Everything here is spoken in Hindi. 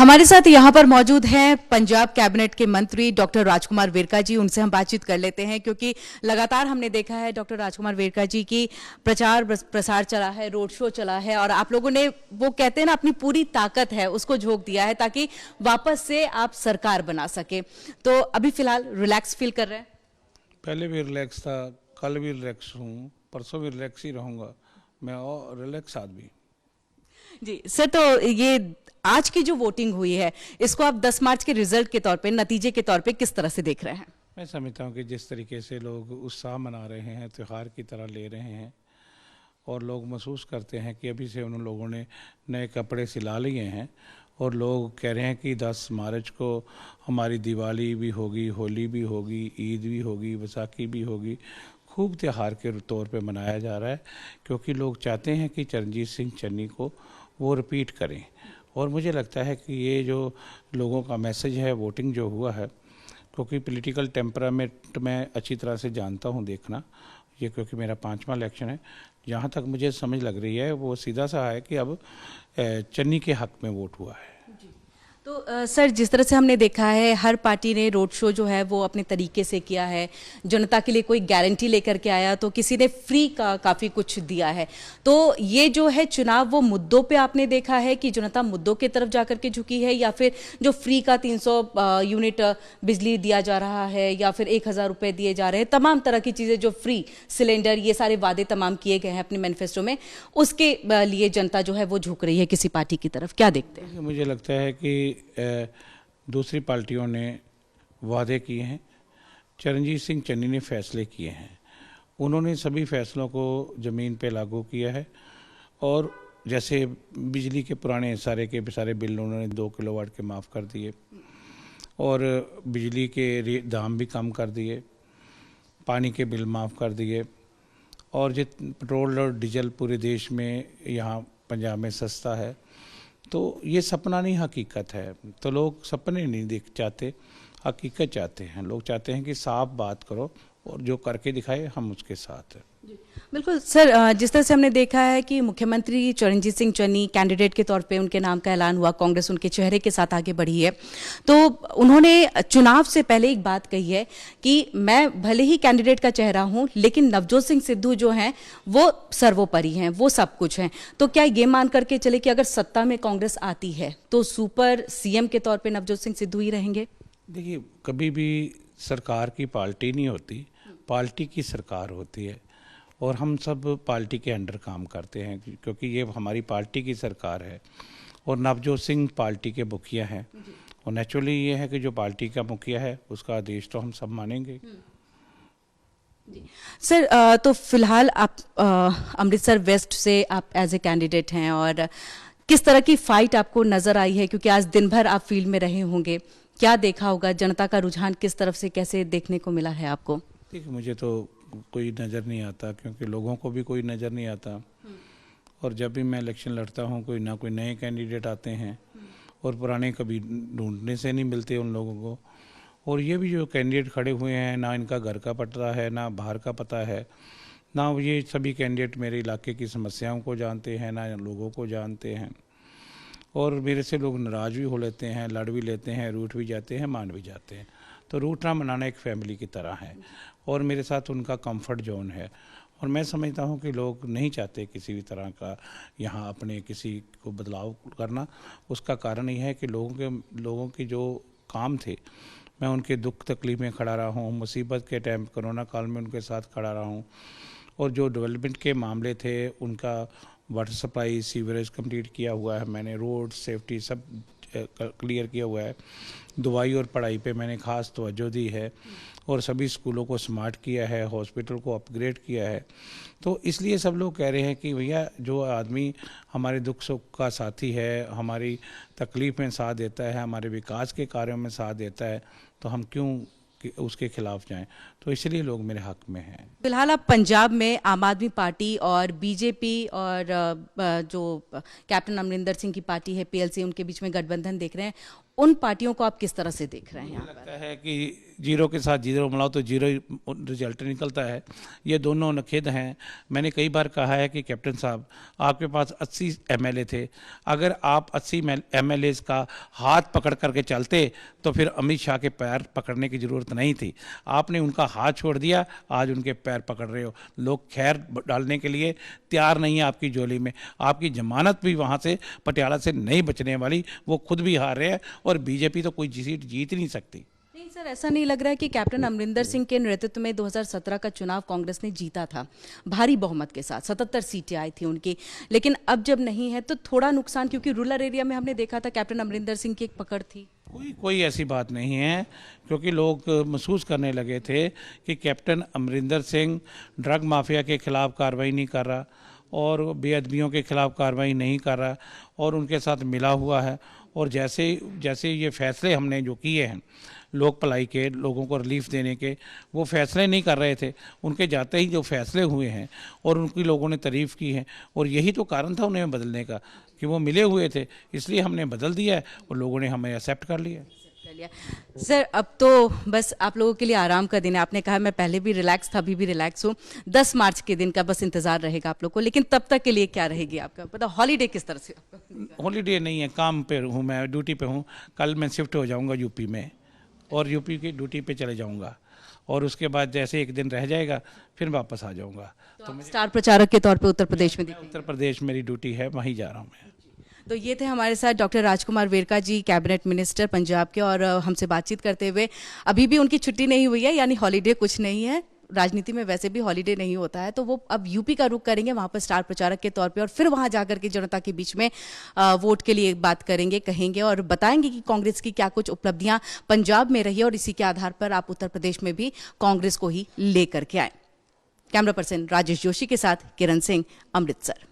हमारे साथ यहाँ पर मौजूद हैं पंजाब कैबिनेट के मंत्री डॉक्टर राजकुमार वेरका जी। उनसे हम बातचीत कर लेते हैं क्योंकि लगातार हमने देखा है डॉक्टर राजकुमार वेरका जी की प्रचार प्रसार चला है, रोड शो चला है और आप लोगों ने वो कहते हैं ना अपनी पूरी ताकत है उसको झोंक दिया है ताकि वापस से आप सरकार बना सके। तो अभी फिलहाल रिलैक्स फील कर रहे हैं? पहले भी रिलैक्स था, कल भी रिलैक्स हूँ, परसों भी रिलैक्स ही रहूँगा मैं और रिलैक्स आदमी। जी सर, तो ये आज की जो वोटिंग हुई है इसको आप 10 मार्च के रिजल्ट के तौर पे, नतीजे के तौर पे किस तरह से देख रहे हैं? मैं समझता हूँ कि जिस तरीके से लोग उत्साह मना रहे हैं, त्यौहार की तरह ले रहे हैं और लोग महसूस करते हैं कि अभी से उन लोगों ने नए कपड़े सिला लिए हैं और लोग कह रहे हैं कि 10 मार्च को हमारी दिवाली भी होगी, होली भी होगी, ईद भी होगी, बैसाखी भी होगी। खूब त्यौहार के तौर पे मनाया जा रहा है क्योंकि लोग चाहते हैं कि चरणजीत सिंह चन्नी को वो रिपीट करें। और मुझे लगता है कि ये जो लोगों का मैसेज है, वोटिंग जो हुआ है, क्योंकि पॉलिटिकल टेम्परामेंट मैं अच्छी तरह से जानता हूँ देखना, ये क्योंकि मेरा 5वां इलेक्शन है, जहाँ तक मुझे समझ लग रही है वो सीधा सा है कि अब चन्नी के हक में वोट हुआ है। तो सर, जिस तरह से हमने देखा है हर पार्टी ने रोड शो जो है वो अपने तरीके से किया है, जनता के लिए कोई गारंटी लेकर के आया तो किसी ने फ्री का काफ़ी कुछ दिया है। तो ये जो है चुनाव वो मुद्दों पे आपने देखा है कि जनता मुद्दों की तरफ जाकर के झुकी है, या फिर जो फ्री का 300 यूनिट बिजली दिया जा रहा है या फिर 1000 रुपये दिए जा रहे हैं, तमाम तरह की चीज़ें जो फ्री सिलेंडर, ये सारे वादे तमाम किए गए हैं अपने मैनिफेस्टो में, उसके लिए जनता जो है वो झुक रही है किसी पार्टी की तरफ? क्या देखते हैं? मुझे लगता है कि दूसरी पार्टियों ने वादे किए हैं, चरणजीत सिंह चन्नी ने फैसले किए हैं, उन्होंने सभी फैसलों को ज़मीन पे लागू किया है। और जैसे बिजली के पुराने सारे के सारे बिल उन्होंने 2 किलोवाट के माफ़ कर दिए और बिजली के दाम भी कम कर दिए, पानी के बिल माफ़ कर दिए और पेट्रोल और डीजल पूरे देश में यहाँ पंजाब में सस्ता है। तो ये सपना नहीं, हकीकत है। तो लोग सपने नहीं देख चाहते, हकीकत चाहते हैं। लोग चाहते हैं कि साफ बात करो और जो करके दिखाए हम उसके साथ हैं। बिल्कुल सर, जिस तरह से हमने देखा है कि मुख्यमंत्री चरणजीत सिंह चन्नी कैंडिडेट के तौर पे उनके नाम का ऐलान हुआ, कांग्रेस उनके चेहरे के साथ आगे बढ़ी है, तो उन्होंने चुनाव से पहले एक बात कही है कि मैं भले ही कैंडिडेट का चेहरा हूं लेकिन नवजोत सिंह सिद्धू जो हैं वो सर्वोपरि हैं, वो सब कुछ हैं। तो क्या ये मान करके चले कि अगर सत्ता में कांग्रेस आती है तो सुपर सीएम के तौर पर नवजोत सिंह सिद्धू ही रहेंगे? देखिए, कभी भी सरकार की पार्टी नहीं होती, पार्टी की सरकार होती है और हम सब पार्टी के अंडर काम करते हैं क्योंकि ये हमारी पार्टी की सरकार है और नवजोत सिंह पार्टी के मुखिया हैं और नेचुरली ये है कि जो पार्टी का मुखिया है उसका आदेश तो हम सब मानेंगे। जी सर, तो फिलहाल आप अमृतसर वेस्ट से आप एज ए कैंडिडेट हैं और किस तरह की फाइट आपको नजर आई है, क्योंकि आज दिन भर आप फील्ड में रहे होंगे, क्या देखा होगा, जनता का रुझान किस तरफ से कैसे देखने को मिला है आपको? देखिए, मुझे तो कोई नज़र नहीं आता क्योंकि लोगों को भी कोई नज़र नहीं आता और जब भी मैं इलेक्शन लड़ता हूँ कोई ना कोई नए कैंडिडेट आते हैं और पुराने कभी ढूंढने से नहीं मिलते उन लोगों को। और ये भी जो कैंडिडेट खड़े हुए हैं, ना इनका घर का पता है, ना बाहर का पता है, ना ये सभी कैंडिडेट मेरे इलाके की समस्याओं को जानते हैं, ना लोगों को जानते हैं और मेरे से लोग नाराज़ भी हो लेते हैं, लड़ भी लेते हैं, रूठ भी जाते हैं, मान भी जाते हैं। तो रूठना मनाना एक फैमिली की तरह है और मेरे साथ उनका कंफर्ट जोन है और मैं समझता हूँ कि लोग नहीं चाहते किसी भी तरह का यहाँ अपने किसी को बदलाव करना। उसका कारण यह है कि लोगों की जो काम थे, मैं उनके दुख तकलीफ में खड़ा रहा हूँ, मुसीबत के टाइम कोरोना काल में उनके साथ खड़ा रहा हूँ और जो डेवलपमेंट के मामले थे उनका वाटर सप्लाई, सीवरेज कंप्लीट किया हुआ है मैंने, रोड सेफ्टी सब क्लियर किया हुआ है, दवाई और पढ़ाई पे मैंने ख़ास तवज्जो दी है और सभी स्कूलों को स्मार्ट किया है, हॉस्पिटल को अपग्रेड किया है। तो इसलिए सब लोग कह रहे हैं कि भैया जो आदमी हमारे दुख सुख का साथी है, हमारी तकलीफ़ में साथ देता है, हमारे विकास के कार्यों में साथ देता है, तो हम क्यों उसके खिलाफ जाएं। तो इसलिए लोग मेरे हक में हैं। फिलहाल आप पंजाब में आम आदमी पार्टी और बीजेपी और जो कैप्टन अमरिंदर सिंह की पार्टी है पीएलसी, उनके बीच में गठबंधन देख रहे हैं, उन पार्टियों को आप किस तरह से देख रहे हैं? मुझे लगता है कि जीरो के साथ जीरो मिलाओ तो जीरो रिजल्ट निकलता है। ये दोनों नखेद हैं। मैंने कई बार कहा है कि कैप्टन साहब, आपके पास 80 एमएलए थे, अगर आप 80 एमएलए का हाथ पकड़ करके चलते तो फिर अमित शाह के पैर पकड़ने की ज़रूरत नहीं थी। आपने उनका हाथ छोड़ दिया, आज उनके पैर पकड़ रहे हो। लोग खैर डालने के लिए तैयार नहीं है आपकी झोली में। आपकी जमानत भी वहाँ से पटियाला से नहीं बचने वाली, वो खुद भी हार रहे हैं और बीजेपी तो कोई सीट जीत ही नहीं सकती। नहीं सर, ऐसा नहीं लग रहा है कि कैप्टन अमरिंदर सिंह के नेतृत्व में 2017 का चुनाव कांग्रेस ने जीता था भारी बहुमत के साथ, 77 सीटें आई थी उनकी, लेकिन अब जब नहीं है तो थोड़ा नुकसान, क्योंकि रूरल एरिया में हमने देखा था कैप्टन अमरिंदर सिंह की एक पकड़ थी। कोई ऐसी बात नहीं है, क्योंकि लोग महसूस करने लगे थे कि captain Amarinder Singh drug mafia के खिलाफ कार्रवाई नहीं कर रहा और बेअदबियों के खिलाफ कार्रवाई नहीं कर रहा और उनके साथ मिला हुआ है। और जैसे जैसे ये फैसले हमने जो किए हैं लोक भलाई के, लोगों को रिलीफ देने के, वो फैसले नहीं कर रहे थे। उनके जाते ही जो फैसले हुए हैं और उनकी लोगों ने तारीफ़ की है, और यही तो कारण था उन्हें बदलने का कि वो मिले हुए थे, इसलिए हमने बदल दिया है और लोगों ने हमें एक्सेप्ट कर लिया। सर अब तो बस आप लोगों के लिए आराम का दिन है। आपने कहा मैं पहले भी रिलैक्स था, अभी भी रिलैक्स हूँ। 10 मार्च के दिन का बस इंतजार रहेगा आप लोग को, लेकिन तब तक के लिए क्या रहेगी आपका, पता हॉलीडे किस तरह से आपका? हॉलीडे नहीं है, काम पे हूँ मैं, ड्यूटी पे हूँ। कल मैं शिफ्ट हो जाऊँगा यूपी में और यूपी की ड्यूटी पे चले जाऊँगा और उसके बाद जैसे एक दिन रह जाएगा फिर वापस आ जाऊँगा। तो स्टार प्रचारक के तौर पे उत्तर प्रदेश में दिखेंगे? उत्तर प्रदेश मेरी ड्यूटी है, वहीं जा रहा हूँ मैं। तो ये थे हमारे साथ डॉक्टर राजकुमार वेरका जी, कैबिनेट मिनिस्टर पंजाब के, और हमसे बातचीत करते हुए। अभी भी उनकी छुट्टी नहीं हुई है, यानी हॉलीडे कुछ नहीं है। राजनीति में वैसे भी हॉलीडे नहीं होता है, तो वो अब यूपी का रुख करेंगे वहाँ पर स्टार प्रचारक के तौर पे, और फिर वहाँ जाकर के जनता के बीच में वोट के लिए बात करेंगे, कहेंगे और बताएंगे कि कांग्रेस की क्या कुछ उपलब्धियां पंजाब में रही और इसी के आधार पर आप उत्तर प्रदेश में भी कांग्रेस को ही लेकर के आए। कैमरा पर्सन राजेश जोशी के साथ किरण सिंह, अमृतसर।